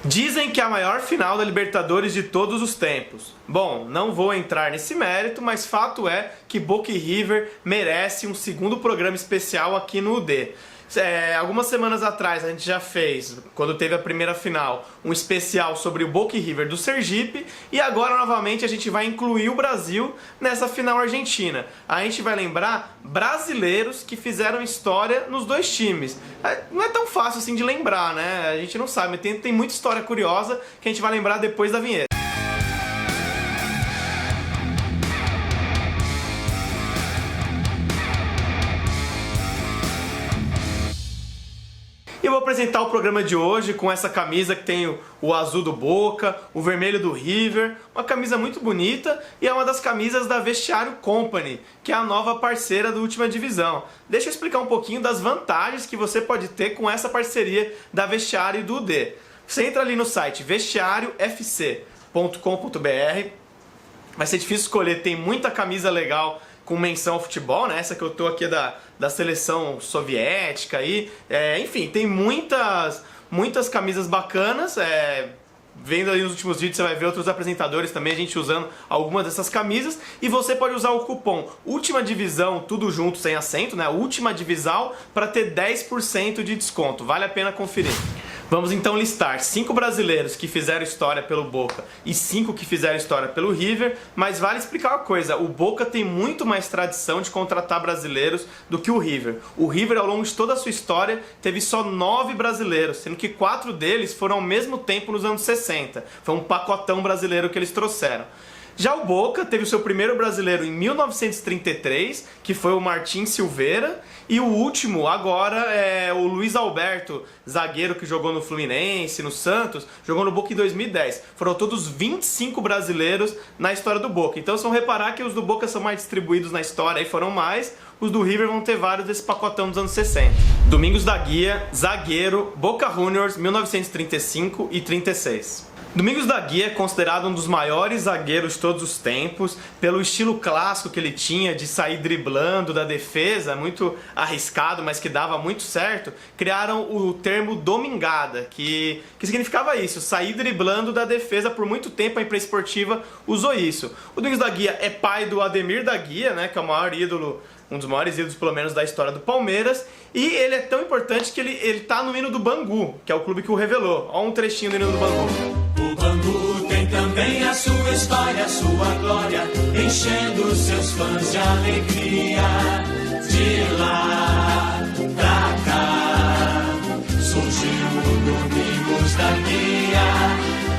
Dizem que é a maior final da Libertadores de todos os tempos. Bom, não vou entrar nesse mérito, mas fato é que Boca e River merece um segundo programa especial aqui no UD. Algumas semanas atrás a gente já fez, quando teve a primeira final, um especial sobre o Boca e River do Sergipe, e agora novamente a gente vai incluir o Brasil nessa final argentina. A gente vai lembrar brasileiros que fizeram história nos dois times. Não é tão fácil assim de lembrar, né? A gente não sabe, tem muita história curiosa que a gente vai lembrar depois da vinheta. E eu vou apresentar o programa de hoje com essa camisa que tem o azul do Boca, o vermelho do River, uma camisa muito bonita e é uma das camisas da Vestiário Company, que é a nova parceira da Última Divisão. Deixa eu explicar um pouquinho das vantagens que você pode ter com essa parceria da Vestiário e do UD. Você entra ali no site vestiariofc.com.br, vai ser difícil escolher, tem muita camisa legal com menção ao futebol, né? Essa que eu tô aqui é da seleção soviética aí. Enfim, tem muitas camisas bacanas. Vendo aí nos últimos vídeos, você vai ver outros apresentadores também, a gente usando algumas dessas camisas. E você pode usar o cupom Última Divisão, tudo junto, sem acento, né? Última Divisão, para ter 10% de desconto. Vale a pena conferir. Vamos então listar 5 brasileiros que fizeram história pelo Boca e 5 que fizeram história pelo River, mas vale explicar uma coisa, o Boca tem muito mais tradição de contratar brasileiros do que o River. O River, ao longo de toda a sua história, teve só 9 brasileiros, sendo que 4 deles foram ao mesmo tempo nos anos 60. Foi um pacotão brasileiro que eles trouxeram. Já o Boca teve o seu primeiro brasileiro em 1933, que foi o Martim Silveira, e o último agora é o Luiz Alberto, zagueiro que jogou no Fluminense, no Santos, jogou no Boca em 2010. Foram todos 25 brasileiros na história do Boca. Então vocês vão reparar que os do Boca são mais distribuídos na história, e foram mais. Os do River vão ter vários desse pacotão dos anos 60. Domingos da Guia, zagueiro, Boca Juniors, 1935 e 36. Domingos da Guia é considerado um dos maiores zagueiros de todos os tempos, pelo estilo clássico que ele tinha de sair driblando da defesa, muito arriscado, mas que dava muito certo. Criaram o termo domingada, que significava isso, sair driblando da defesa. Por muito tempo a imprensa esportiva usou isso. O Domingos da Guia é pai do Ademir da Guia, né, que é o maior ídolo, um dos maiores ídolos pelo menos da história do Palmeiras, e ele é tão importante que ele tá no hino do Bangu, que é o clube que o revelou. Olha um trechinho do hino do Bangu. O Bangu tem também a sua história, a sua glória, enchendo seus fãs de alegria. De lá pra cá surgiu o Domingos da Guia.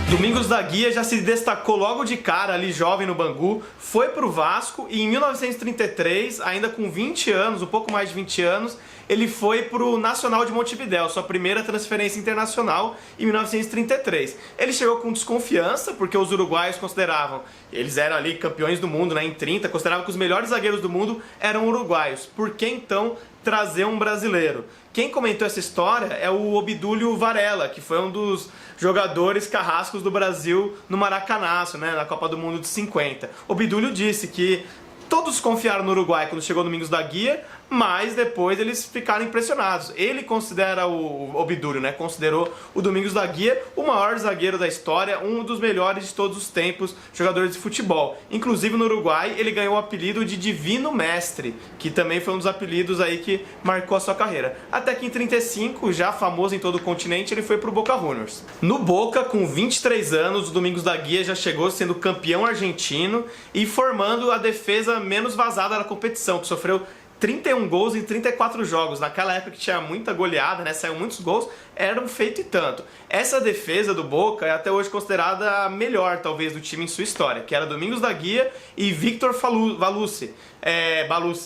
Domingos da Guia já se destacou logo de cara ali jovem no Bangu, foi pro Vasco e em 1933, ainda com 20 anos, um pouco mais de 20 anos, ele foi pro Nacional de Montevidéu, sua primeira transferência internacional em 1933. Ele chegou com desconfiança, porque os uruguaios consideravam, eles eram ali campeões do mundo, né, em 30, consideravam que os melhores zagueiros do mundo eram uruguaios. Por que então trazer um brasileiro? Quem comentou essa história é o Obdúlio Varela, que foi um dos jogadores carrascos do Brasil no Maracanaço, né, na Copa do Mundo de 50. Obdúlio disse que todos confiaram no Uruguai quando chegou Domingos da Guia, mas depois eles ficaram impressionados. Ele considera o Obdúlio, né? Considerou o Domingos da Guia o maior zagueiro da história, um dos melhores de todos os tempos jogadores de futebol. Inclusive no Uruguai ele ganhou o apelido de Divino Mestre, que também foi um dos apelidos aí que marcou a sua carreira. Até que em 35, já famoso em todo o continente, ele foi pro Boca Juniors. No Boca, com 23 anos, o Domingos da Guia já chegou sendo campeão argentino e formando a defesa menos vazada da competição, que sofreu 31 gols em 34 jogos. Naquela época que tinha muita goleada, né? Saiu muitos gols, era um feito e tanto. Essa defesa do Boca é até hoje considerada a melhor, talvez, do time em sua história, que era Domingos da Guia e Victor Balucci,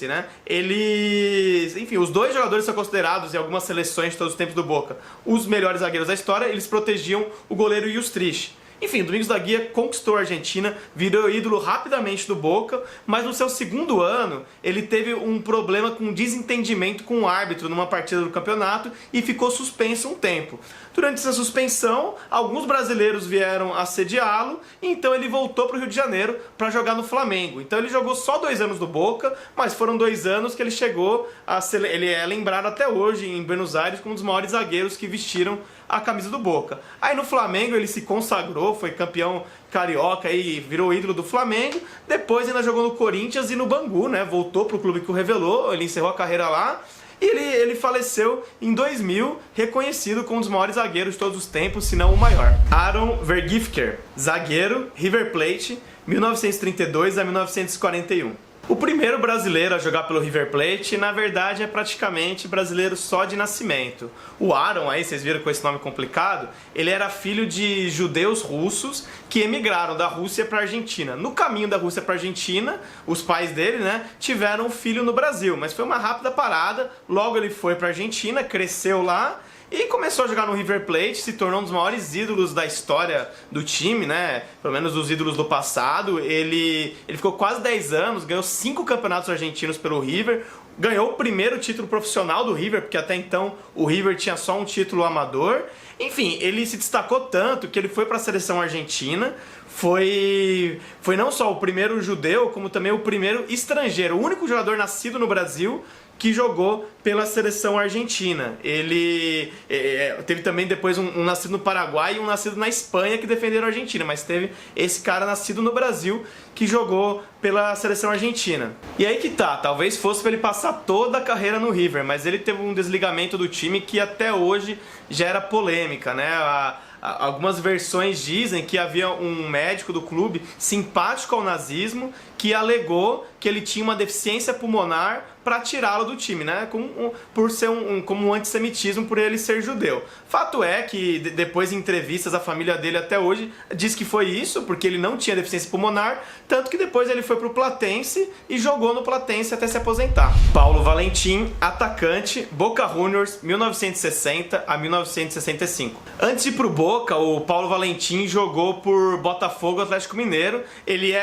né? Eles... Enfim, os dois jogadores são considerados, em algumas seleções de todos os tempos do Boca, os melhores zagueiros da história. Eles protegiam o goleiro Yustrich. Enfim, Domingos da Guia conquistou a Argentina, virou ídolo rapidamente do Boca, mas no seu segundo ano ele teve um problema com desentendimento com o árbitro numa partida do campeonato e ficou suspenso um tempo. Durante essa suspensão, alguns brasileiros vieram assediá-lo, e então ele voltou para o Rio de Janeiro para jogar no Flamengo. Então ele jogou só 2 anos no Boca, mas foram 2 anos que ele chegou a ser, ele é lembrado até hoje em Buenos Aires como um dos maiores zagueiros que vestiram a camisa do Boca. Aí no Flamengo ele se consagrou, foi campeão carioca e virou ídolo do Flamengo. Depois ainda jogou no Corinthians e no Bangu, né? Voltou pro clube que o revelou, ele encerrou a carreira lá. E ele faleceu em 2000, reconhecido como um dos maiores zagueiros de todos os tempos, se não o maior. Aaron Vergifker, zagueiro, River Plate, 1932 a 1941. O primeiro brasileiro a jogar pelo River Plate, na verdade, é praticamente brasileiro só de nascimento. O Aaron, aí vocês viram com esse nome complicado, ele era filho de judeus russos que emigraram da Rússia para a Argentina. No caminho da Rússia para a Argentina, os pais dele, né, tiveram um filho no Brasil, mas foi uma rápida parada. Logo ele foi para a Argentina, cresceu lá e começou a jogar no River Plate, se tornou um dos maiores ídolos da história do time, né? Pelo menos os ídolos do passado. Ele ficou quase 10 anos, ganhou 5 campeonatos argentinos pelo River, ganhou o primeiro título profissional do River, porque até então o River tinha só um título amador. Enfim, ele se destacou tanto que ele foi para a seleção argentina, foi não só o primeiro judeu, como também o primeiro estrangeiro, o único jogador nascido no Brasil que jogou pela seleção argentina. Ele teve também depois um nascido no Paraguai e um nascido na Espanha que defenderam a Argentina, mas teve esse cara nascido no Brasil que jogou pela seleção argentina. E aí que tá, talvez fosse para ele passar toda a carreira no River, mas ele teve um desligamento do time que até hoje gera polêmica, né? Algumas versões dizem que havia um médico do clube simpático ao nazismo que alegou que ele tinha uma deficiência pulmonar para tirá-lo do time, né? Por ser como um antissemitismo por ele ser judeu. Fato é que depois em entrevistas a família dele até hoje diz que foi isso, porque ele não tinha deficiência pulmonar, tanto que depois ele foi pro Platense e jogou no Platense até se aposentar. Paulo Valentim, atacante, Boca Juniors, 1960 a 1965. Antes de ir pro Boca, o Paulo Valentim jogou por Botafogo, Atlético Mineiro. Ele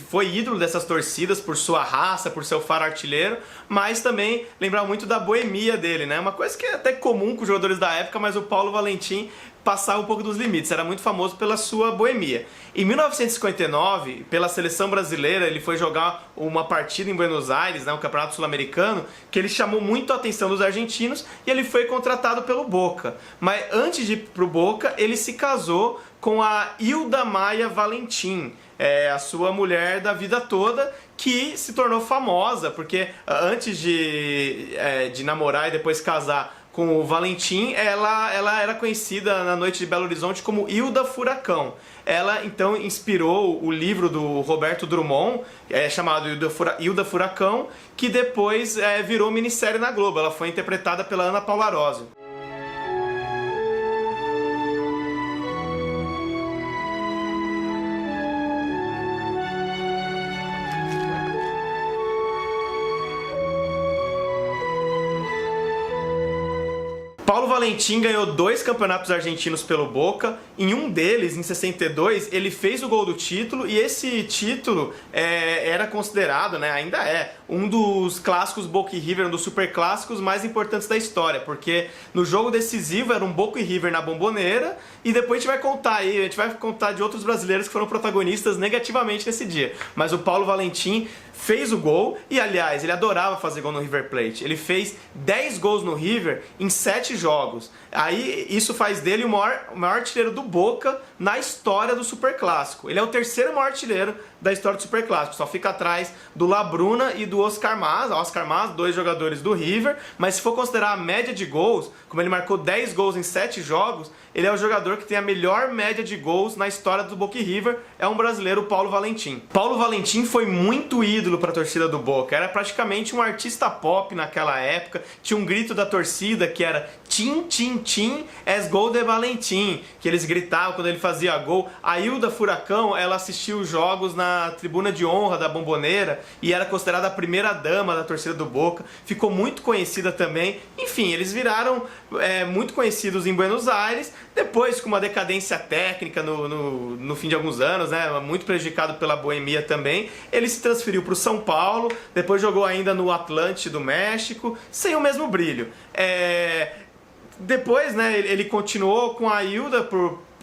foi ídolo dessas torcidas por sua raça, por seu faro artilheiro, mas também lembrava muito da boemia dele, né? Uma coisa que é até comum com os jogadores da época, mas o Paulo Valentim passava um pouco dos limites, era muito famoso pela sua boemia. Em 1959, pela seleção brasileira, ele foi jogar uma partida em Buenos Aires, né, um campeonato sul-americano, que ele chamou muito a atenção dos argentinos e ele foi contratado pelo Boca. Mas antes de ir pro Boca, ele se casou com a Hilda Maia Valentim, a sua mulher da vida toda, que se tornou famosa, porque antes de namorar e depois casar com o Valentim, ela era conhecida na noite de Belo Horizonte como Hilda Furacão. Ela então inspirou o livro do Roberto Drummond, chamado Hilda Furacão, que depois virou minissérie na Globo. Ela foi interpretada pela Ana Paula Arósio. Paulo Valentim ganhou 2 campeonatos argentinos pelo Boca. Em um deles, em 62, ele fez o gol do título e esse título era considerado, né, ainda é, um dos clássicos Boca e River, um dos superclássicos mais importantes da história, porque no jogo decisivo era um Boca e River na Bomboneira e depois a gente vai contar de outros brasileiros que foram protagonistas negativamente nesse dia. Mas o Paulo Valentim fez o gol e, aliás, ele adorava fazer gol no River Plate. Ele fez 10 gols no River em 7 jogos. Aí isso faz dele o maior artilheiro do Boca na história do Superclássico. Ele é o 3º maior artilheiro da história do Superclássico. Só fica atrás do Labruna e do Oscar Mas. Oscar Mas, 2 jogadores do River. Mas se for considerar a média de gols, como ele marcou 10 gols em 7 jogos, ele é o jogador que tem a melhor média de gols na história do Boca e River. É um brasileiro, Paulo Valentim. Paulo Valentim foi muito ídolo para a torcida do Boca. Era praticamente um artista pop naquela época. Tinha um grito da torcida que era Tim, tim, tim, es gol de Valentim, que eles gritavam quando ele fazia gol. A Hilda Furacão, ela assistiu os jogos na tribuna de honra da Bomboneira e era considerada a primeira dama da torcida do Boca. Ficou muito conhecida também. Enfim, eles viraram muito conhecidos em Buenos Aires. Depois, com uma decadência técnica no fim de alguns anos, né, muito prejudicado pela boemia também, ele se transferiu para o São Paulo, depois jogou ainda no Atlante do México, sem o mesmo brilho. depois, né, ele continuou com a Hilda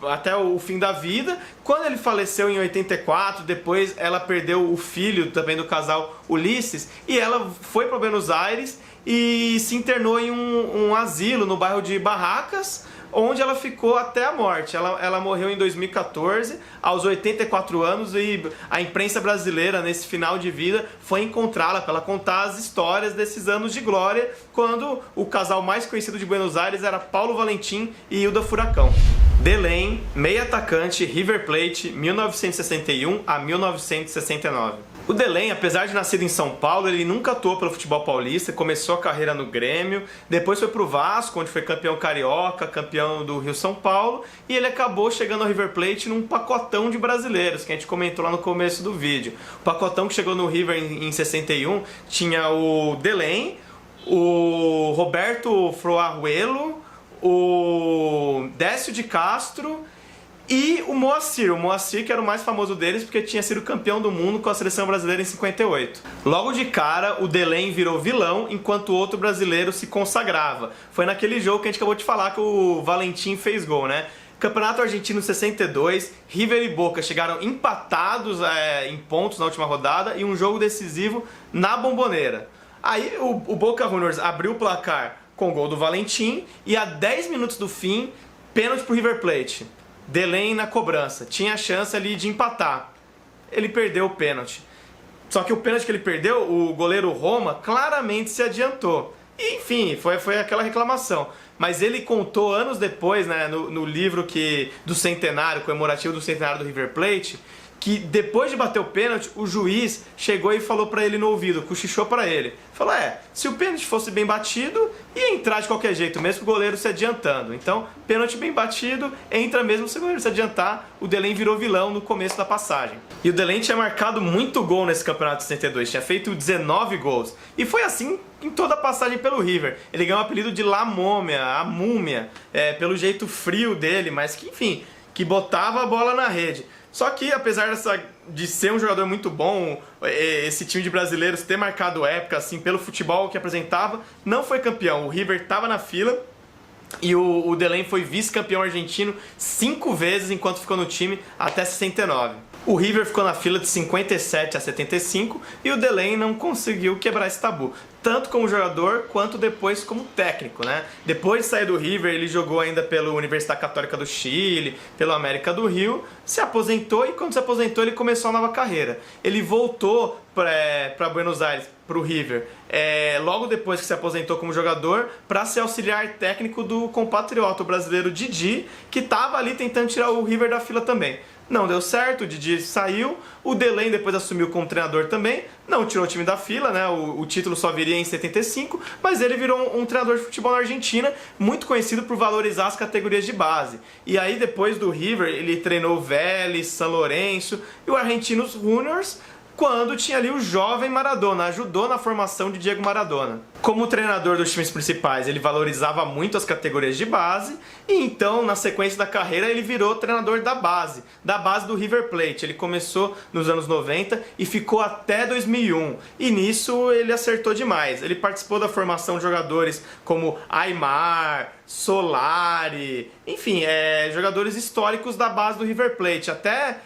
até o fim da vida. Quando ele faleceu em 84, depois ela perdeu o filho também do casal Ulisses, e ela foi para Buenos Aires e se internou em um asilo no bairro de Barracas, onde ela ficou até a morte. Ela morreu em 2014, aos 84 anos, e a imprensa brasileira, nesse final de vida, foi encontrá-la para ela contar as histórias desses anos de glória, quando o casal mais conhecido de Buenos Aires era Paulo Valentim e Hilda Furacão. Delém, meio atacante, River Plate, 1961 a 1969. O Delém, apesar de nascido em São Paulo, ele nunca atuou pelo futebol paulista, começou a carreira no Grêmio, depois foi pro Vasco, onde foi campeão carioca, campeão do Rio-São Paulo, e ele acabou chegando ao River Plate num pacotão de brasileiros, que a gente comentou lá no começo do vídeo. O pacotão que chegou no River em 61 tinha o Delém, o Roberto Froarruelo, o Décio de Castro e o Moacir, que era o mais famoso deles porque tinha sido campeão do mundo com a seleção brasileira em 58. Logo de cara, o Delém virou vilão, enquanto o outro brasileiro se consagrava. Foi naquele jogo que a gente acabou de falar que o Valentim fez gol, né? Campeonato Argentino 62, River e Boca chegaram empatados em pontos na última rodada e um jogo decisivo na Bombonera. Aí o Boca Juniors abriu o placar com o gol do Valentim e a 10 minutos do fim, pênalti pro River Plate. Delém na cobrança, tinha a chance ali de empatar. Ele perdeu o pênalti. Só que o pênalti que ele perdeu, o goleiro Roma claramente se adiantou. E, enfim, foi aquela reclamação. Mas ele contou anos depois, né, no livro do centenário, comemorativo do centenário do River Plate, que depois de bater o pênalti, o juiz chegou e falou pra ele no ouvido, cochichou pra ele. Falou, se o pênalti fosse bem batido, ia entrar de qualquer jeito, mesmo com o goleiro se adiantando. Então, pênalti bem batido, entra mesmo se o goleiro se adiantar. O Delém virou vilão no começo da passagem. E o Delém tinha marcado muito gol nesse campeonato de 62, tinha feito 19 gols. E foi assim em toda a passagem pelo River. Ele ganhou o apelido de La Mômia, a múmia, pelo jeito frio dele, mas que, enfim, que botava a bola na rede. Só que, apesar de ser um jogador muito bom, esse time de brasileiros ter marcado época assim, pelo futebol que apresentava, não foi campeão. O River estava na fila e o Delém foi vice-campeão argentino 5 vezes enquanto ficou no time até 69. O River ficou na fila de 57 a 75 e o Delém não conseguiu quebrar esse tabu, tanto como jogador quanto depois como técnico, né? Depois de sair do River, ele jogou ainda pela Universidade Católica do Chile, pela América do Rio, se aposentou e quando se aposentou ele começou a nova carreira. Ele voltou para Buenos Aires, para o River, logo depois que se aposentou como jogador, para ser auxiliar técnico do compatriota brasileiro Didi, que estava ali tentando tirar o River da fila também. Não deu certo, o Didi saiu, o Delém depois assumiu como treinador também, não tirou o time da fila, né? O título só viria em 75, mas ele virou um treinador de futebol na Argentina, muito conhecido por valorizar as categorias de base. E aí depois do River, ele treinou o Vélez, São Lourenço e o Argentinos Juniors, quando tinha ali o jovem Maradona, ajudou na formação de Diego Maradona. Como treinador dos times principais, ele valorizava muito as categorias de base e então, na sequência da carreira, ele virou treinador da base do River Plate. Ele começou nos anos 90 e ficou até 2001 e nisso ele acertou demais. Ele participou da formação de jogadores como Aimar, Solari, enfim, jogadores históricos da base do River Plate, até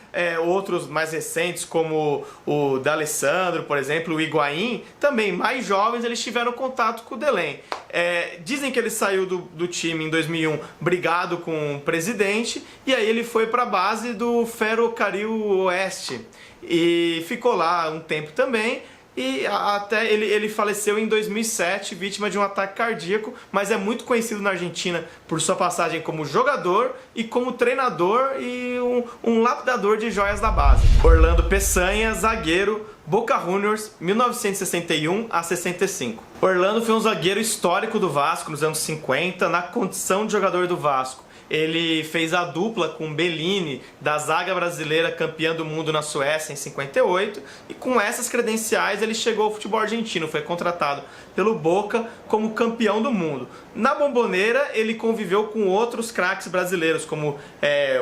outros mais recentes como o D'Alessandro, por exemplo, o Higuaín, também mais jovens, eles tiveram contato com o Delém. Dizem que ele saiu do time em 2001 brigado com o presidente e aí ele foi para a base do Ferrocarril Oeste e ficou lá um tempo também. E até ele faleceu em 2007, vítima de um ataque cardíaco, mas é muito conhecido na Argentina por sua passagem como jogador e como treinador e um lapidador de joias da base. Orlando Peçanha, zagueiro, Boca Juniors, 1961 a 65. Orlando foi um zagueiro histórico do Vasco nos anos 50, na condição de jogador do Vasco. Ele fez a dupla com Bellini, da zaga brasileira campeã do mundo na Suécia em 58, e com essas credenciais ele chegou ao futebol argentino, foi contratado pelo Boca como campeão do mundo. Na Bombonera ele conviveu com outros craques brasileiros, como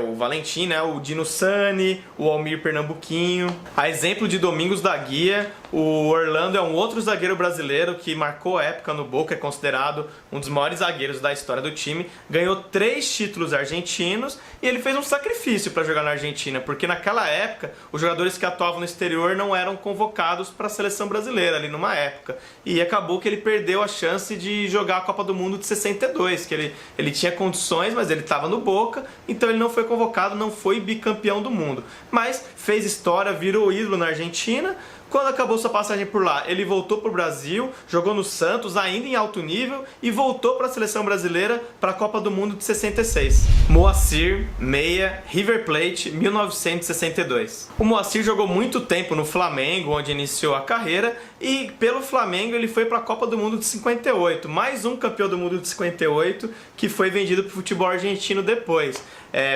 o Valentim, né, o Dino Sani, o Almir Pernambuquinho. A exemplo de Domingos da Guia, o Orlando é um outro zagueiro brasileiro que marcou a época no Boca, é considerado um dos maiores zagueiros da história do time, ganhou 3 títulos argentinos e ele fez um sacrifício para jogar na Argentina, porque naquela época os jogadores que atuavam no exterior não eram convocados para a seleção brasileira ali numa época, e acabou que ele perdeu a chance de jogar a Copa do Mundo de 62, que ele tinha condições, mas ele estava no Boca, então ele não foi convocado, não foi bicampeão do mundo, mas fez história, virou ídolo na Argentina. Quando acabou sua passagem por lá, ele voltou para o Brasil, jogou no Santos, ainda em alto nível, e voltou para a seleção brasileira para a Copa do Mundo de 66. Moacir, meia, River Plate, 1962. O Moacir jogou muito tempo no Flamengo, onde iniciou a carreira, e pelo Flamengo ele foi para a Copa do Mundo de 58, mais um campeão do mundo de 58, que foi vendido para o futebol argentino depois.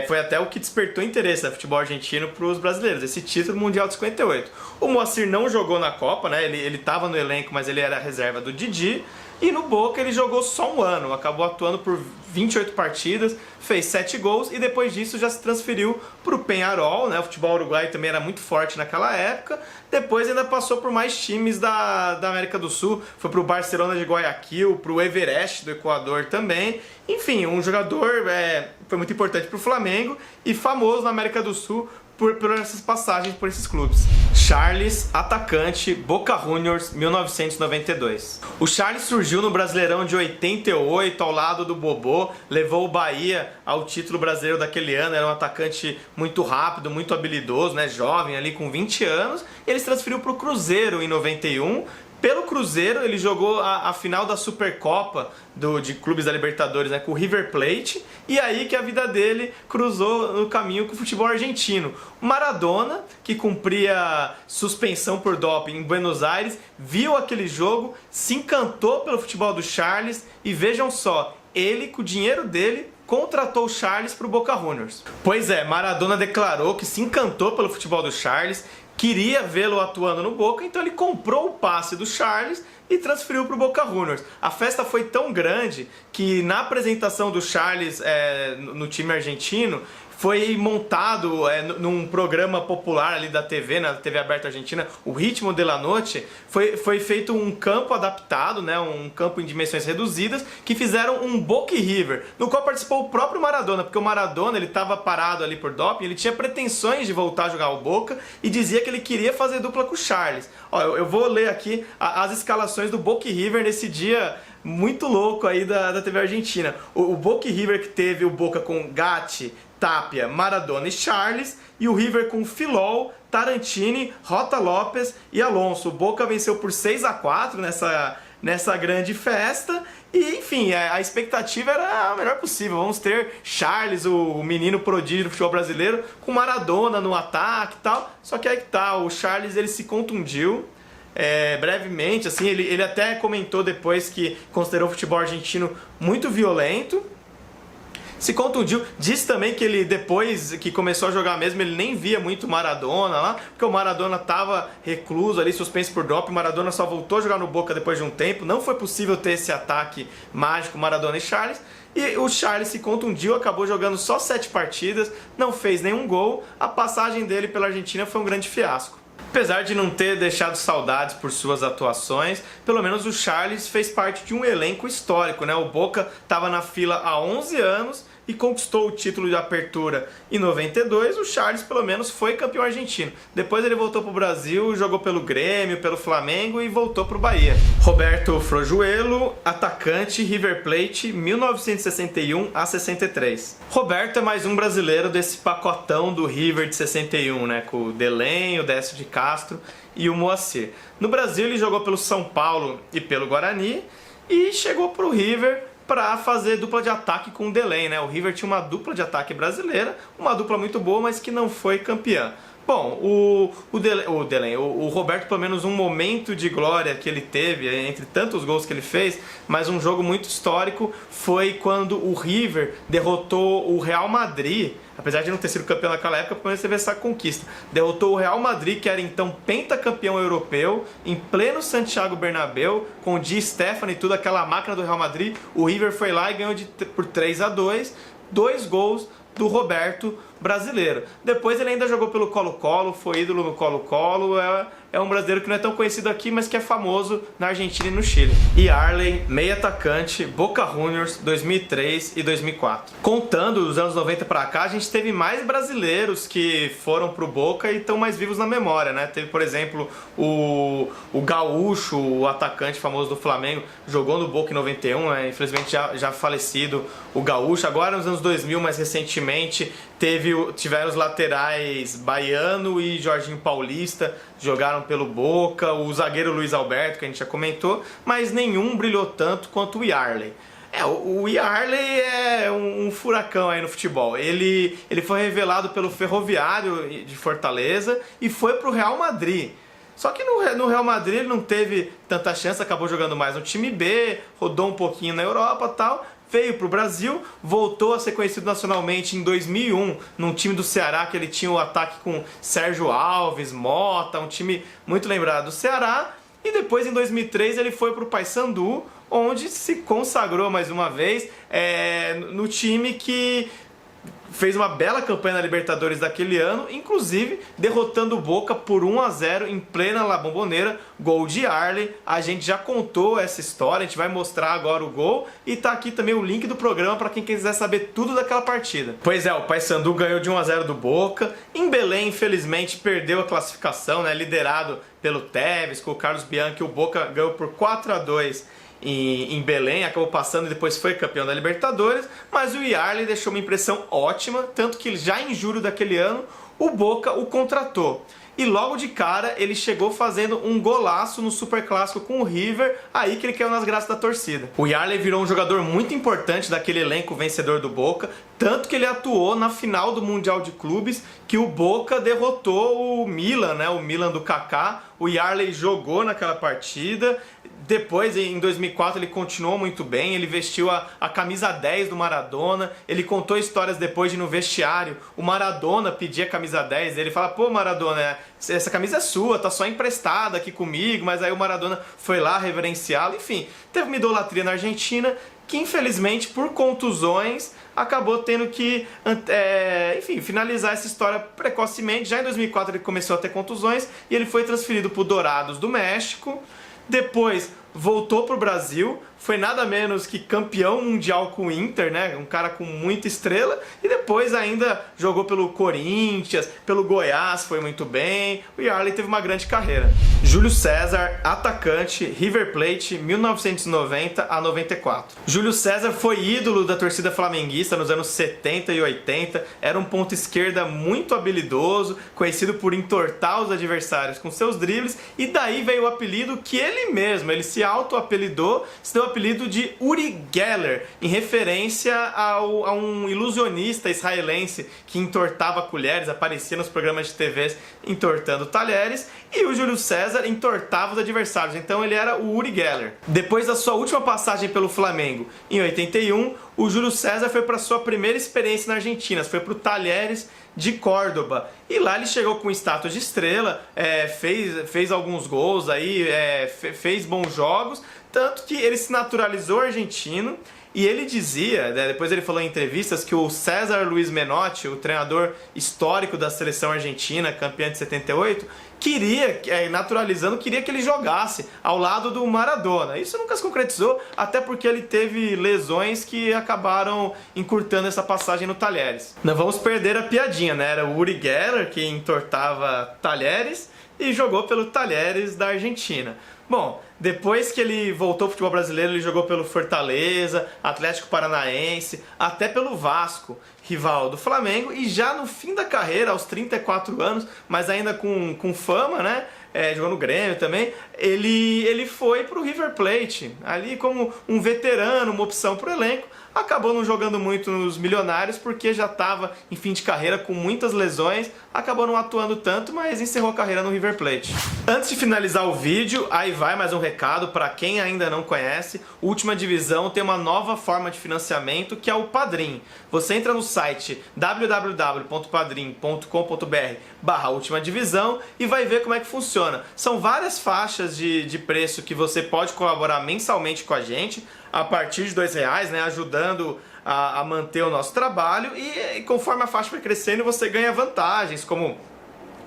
Foi até o que despertou interesse do futebol argentino para os brasileiros, esse título mundial de 58. O Moacir não jogou na Copa, né? Ele estava no elenco, mas ele era a reserva do Didi. E no Boca ele jogou só um ano, acabou atuando por 28 partidas, fez 7 gols e depois disso já se transferiu para o Peñarol, né? O futebol uruguaio também era muito forte naquela época. Depois ainda passou por mais times da América do Sul, foi para o Barcelona de Guayaquil, para o Everest do Equador também. Enfim, um jogador foi muito importante para o Flamengo e famoso na América do Sul por essas passagens por esses clubes. Charles, atacante, Boca Juniors, 1992. O Charles surgiu no Brasileirão de 88 ao lado do Bobô, levou o Bahia ao título brasileiro daquele ano, era um atacante muito rápido, muito habilidoso, né, jovem ali com 20 anos, e ele se transferiu para o Cruzeiro em 91. Pelo Cruzeiro, ele jogou a final da Supercopa de clubes da Libertadores, né, com o River Plate, e aí que a vida dele cruzou no caminho com o futebol argentino. O Maradona, que cumpria suspensão por doping em Buenos Aires, viu aquele jogo, se encantou pelo futebol do Charles, e vejam só, ele, com o dinheiro dele, contratou o Charles para o Boca Juniors. Pois é, Maradona declarou que se encantou pelo futebol do Charles, queria vê-lo atuando no Boca, então ele comprou o passe do Charles e transferiu para o Boca Juniors. A festa foi tão grande que na apresentação do Charles no time argentino, foi montado num programa popular ali da TV, na TV aberta argentina, o Ritmo de la Noche, foi feito um campo adaptado, né, um campo em dimensões reduzidas, que fizeram um Boca e River, no qual participou o próprio Maradona, porque o Maradona ele estava parado ali por doping, ele tinha pretensões de voltar a jogar o Boca e dizia que ele queria fazer dupla com o Charles. Ó, eu vou ler aqui as escalações do Boca e River nesse dia muito louco aí da TV argentina. O Boca e River que teve o Boca com Gatti, Tapia, Maradona e Charles, e o River com Filol, Tarantini, Rota Lopes e Alonso. O Boca venceu por 6-4 nessa grande festa e, enfim, a expectativa era a melhor possível. Vamos ter Charles, o menino prodígio do futebol brasileiro, com Maradona no ataque e tal. Só que aí que tá, o Charles ele se contundiu. Brevemente, assim, ele até comentou depois que considerou o futebol argentino muito violento. Se contundiu, disse também que ele, depois que começou a jogar mesmo, ele nem via muito Maradona lá, porque o Maradona estava recluso ali, suspenso por doping. O Maradona só voltou a jogar no Boca depois de um tempo, não foi possível ter esse ataque mágico Maradona e Charles, e o Charles se contundiu, acabou jogando só 7 partidas, não fez nenhum gol, a passagem dele pela Argentina foi um grande fiasco. Apesar de não ter deixado saudades por suas atuações, pelo menos o Charles fez parte de um elenco histórico, né? O Boca estava na fila há 11 anos e conquistou o título de apertura em 92, o Charles pelo menos foi campeão argentino. Depois ele voltou para o Brasil, jogou pelo Grêmio, pelo Flamengo e voltou para o Bahia. Roberto Frojuelo, atacante, River Plate, 1961 a 63. Roberto é mais um brasileiro desse pacotão do River de 61, né? Com o Delém, o Décio de Castro e o Moacir. No Brasil ele jogou pelo São Paulo e pelo Guarani e chegou para o River para fazer dupla de ataque com o Delém, né? O River tinha uma dupla de ataque brasileira, uma dupla muito boa, mas que não foi campeã. Bom, o Roberto, pelo menos um momento de glória que ele teve, entre tantos gols que ele fez, mas um jogo muito histórico foi quando o River derrotou o Real Madrid, apesar de não ter sido campeão naquela época, pelo menos teve essa conquista. Derrotou o Real Madrid, que era então pentacampeão europeu, em pleno Santiago Bernabéu, com o Di Stéfano e tudo, aquela máquina do Real Madrid. O River foi lá e ganhou por 3-2, 2 gols do Roberto brasileiro. Depois ele ainda jogou pelo Colo-Colo, foi ídolo no Colo-Colo, é um brasileiro que não é tão conhecido aqui, mas que é famoso na Argentina e no Chile. Yarley, meio atacante, Boca Juniors, 2003 e 2004. Contando dos anos 90 pra cá, a gente teve mais brasileiros que foram pro Boca e estão mais vivos na memória, né? Teve, por exemplo, o Gaúcho, o atacante famoso do Flamengo, jogou no Boca em 91, infelizmente já falecido o Gaúcho. Agora nos anos 2000, mais recentemente, tiveram os laterais Baiano e Jorginho Paulista, jogaram pelo Boca, o zagueiro Luiz Alberto, que a gente já comentou, mas nenhum brilhou tanto quanto o Yarley. O Yarley é um furacão aí no futebol. Ele foi revelado pelo Ferroviário de Fortaleza e foi pro Real Madrid. Só que no Real Madrid ele não teve tanta chance, acabou jogando mais no time B, rodou um pouquinho na Europa e tal. Veio para o Brasil, voltou a ser conhecido nacionalmente em 2001, num time do Ceará que ele tinha o ataque com Sérgio Alves, Mota, um time muito lembrado do Ceará. E depois, em 2003, ele foi para o Paysandu, onde se consagrou mais uma vez no time que fez uma bela campanha na Libertadores daquele ano, inclusive derrotando o Boca por 1-0 em plena La Bombonera, gol de Yarley. A gente já contou essa história, a gente vai mostrar agora o gol e tá aqui também o link do programa para quem quiser saber tudo daquela partida. Pois é, o Paysandu ganhou de 1-0 do Boca. Em Belém, infelizmente, perdeu a classificação, né? Liderado pelo Tevez, com o Carlos Bianchi, o Boca ganhou por 4-2 em Belém, acabou passando e depois foi campeão da Libertadores, mas o Yarley deixou uma impressão ótima, tanto que já em julho daquele ano o Boca o contratou. E logo de cara ele chegou fazendo um golaço no Superclássico com o River, aí que ele caiu nas graças da torcida. O Yarley virou um jogador muito importante daquele elenco vencedor do Boca, tanto que ele atuou na final do Mundial de Clubes, que o Boca derrotou o Milan, né? O Milan do Kaká. O Yarley jogou naquela partida. Depois, em 2004, ele continuou muito bem, ele vestiu a camisa 10 do Maradona, ele contou histórias depois de no vestiário, o Maradona pedia a camisa 10, ele fala, pô Maradona, essa camisa é sua, tá só emprestada aqui comigo, mas aí o Maradona foi lá reverenciá-lo, enfim, teve uma idolatria na Argentina, que infelizmente por contusões acabou tendo que finalizar essa história precocemente. Já em 2004 ele começou a ter contusões e ele foi transferido para o Dorados do México. Depois voltou para o Brasil, foi nada menos que campeão mundial com o Inter, né? Um cara com muita estrela, e depois ainda jogou pelo Corinthians, pelo Goiás, foi muito bem. O Yarley teve uma grande carreira. Júlio César, atacante, River Plate, 1990 a 94. Júlio César foi ídolo da torcida flamenguista nos anos 70 e 80, era um ponta esquerda muito habilidoso, conhecido por entortar os adversários com seus dribles, e daí veio o apelido que ele mesmo, ele se auto-apelidou, se deu o apelido de Uri Geller, em referência a um ilusionista israelense que entortava colheres, aparecia nos programas de TV entortando talheres, e o Júlio César entortava os adversários, então ele era o Uri Geller. Depois da sua última passagem pelo Flamengo, em 81, o Júlio César foi para sua primeira experiência na Argentina, foi para o Talheres de Córdoba, e lá ele chegou com status de estrela, fez alguns gols aí, fez bons jogos, tanto que ele se naturalizou argentino. E ele dizia, depois ele falou em entrevistas, que o César Luiz Menotti, o treinador histórico da seleção argentina, campeão de 78, queria que ele jogasse ao lado do Maradona. Isso nunca se concretizou, até porque ele teve lesões que acabaram encurtando essa passagem no Talheres. Não vamos perder a piadinha, né? Era o Uri Geller que entortava Talheres e jogou pelo Talheres da Argentina. Bom, depois que ele voltou ao futebol brasileiro, ele jogou pelo Fortaleza, Atlético Paranaense, até pelo Vasco, rival do Flamengo, e já no fim da carreira, aos 34 anos, mas ainda com fama, né? Jogou no Grêmio também, ele foi pro River Plate, ali como um veterano, uma opção pro elenco, acabou não jogando muito nos Milionários porque já estava em fim de carreira com muitas lesões, acabou não atuando tanto, mas encerrou a carreira no River Plate. Antes de finalizar o vídeo, aí vai mais um recado para quem ainda não conhece. Última Divisão tem uma nova forma de financiamento que é o Padrim. Você entra no site www.padrim.com.br/Última Divisão e vai ver como é que funciona. São várias faixas de preço que você pode colaborar mensalmente com a gente, a partir de R$2, né, ajudando a manter o nosso trabalho, e conforme a faixa vai crescendo você ganha vantagens, como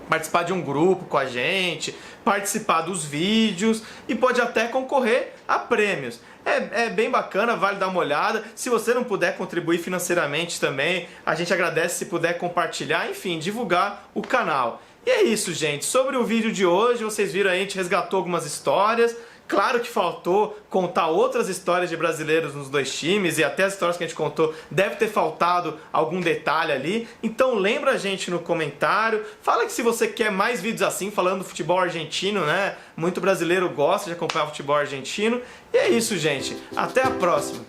participar de um grupo com a gente, participar dos vídeos e pode até concorrer a prêmios. É bem bacana, vale dar uma olhada. Se você não puder contribuir financeiramente também, a gente agradece se puder compartilhar, enfim, divulgar o canal. E é isso, gente. Sobre o vídeo de hoje, vocês viram aí, a gente resgatou algumas histórias. Claro que faltou contar outras histórias de brasileiros nos dois times, e até as histórias que a gente contou deve ter faltado algum detalhe ali. Então lembra a gente no comentário, fala que se você quer mais vídeos assim, falando do futebol argentino, né? Muito brasileiro gosta de acompanhar o futebol argentino. E é isso, gente. Até a próxima!